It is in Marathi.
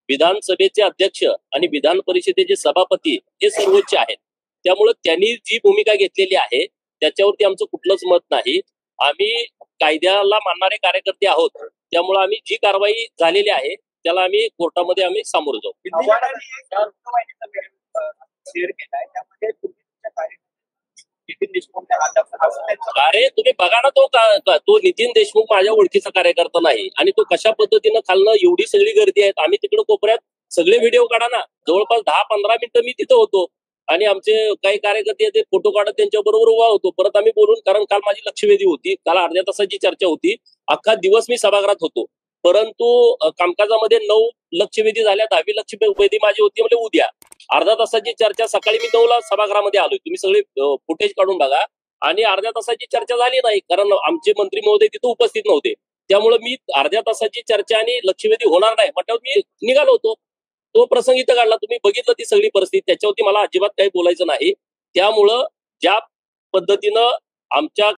विधानसभेचे अध्यक्ष आणि विधान परिषदेचे सभापती हे सर्वोच्च आहेत. त्यामुळे त्यांनी जी भूमिका घेतलेली आहे त्याच्यावरती आमचं कुठलंच मत नाही. आम्ही कायद्याला मानणारे कार्यकर्ते आहोत. त्यामुळे आम्ही जी कारवाई झालेली आहे त्याला आम्ही कोर्टामध्ये आम्ही सामोरं जाऊ. अरे तुम्ही बघा ना, तो नितीन देशमुख माझ्या ओळखीचा कार्यकर्ता नाही आणि तो कशा पद्धतीनं खालनं एवढी सगळी गर्दी आहे. आम्ही तिकडे कोपऱ्यात सगळे व्हिडिओ काढा ना, जवळपास 10-15 मिनिटं मी तिथं होतो आणि आमचे काही कार्यकर्ते ते फोटो काढत त्यांच्या बरोबर उभा होतो. परत आम्ही बोलून, कारण काल माझी लक्षवेधी होती, काल अर्ध्या तासाची चर्चा होती, अख्खा दिवस मी सभागृहात होतो. परंतु कामकाजामध्ये 9 लक्षवेधी झाल्या, 10वी लक्षवेधी माझी होती म्हणजे उद्या. अर्धा तासाची चर्चा सकाळी मी 9ला सभागृहामध्ये आलोय. तुम्ही सगळे फुटेज काढून बघा. आणि अर्ध्या तासाची चर्चा झाली नाही कारण आमचे मंत्री महोदय तिथे उपस्थित नव्हते. त्यामुळे मी अर्ध्या तासाची चर्चा आणि लक्षवेधी होणार नाही म्हटल्यावर मी निघालो होतो. तो प्रसंग इथं काढला. तुम्ही बघितलं ती सगळी परिस्थिती. त्याच्यावरती मला अजिबात काही बोलायचं नाही. त्यामुळं ज्या पद्धतीनं आमच्या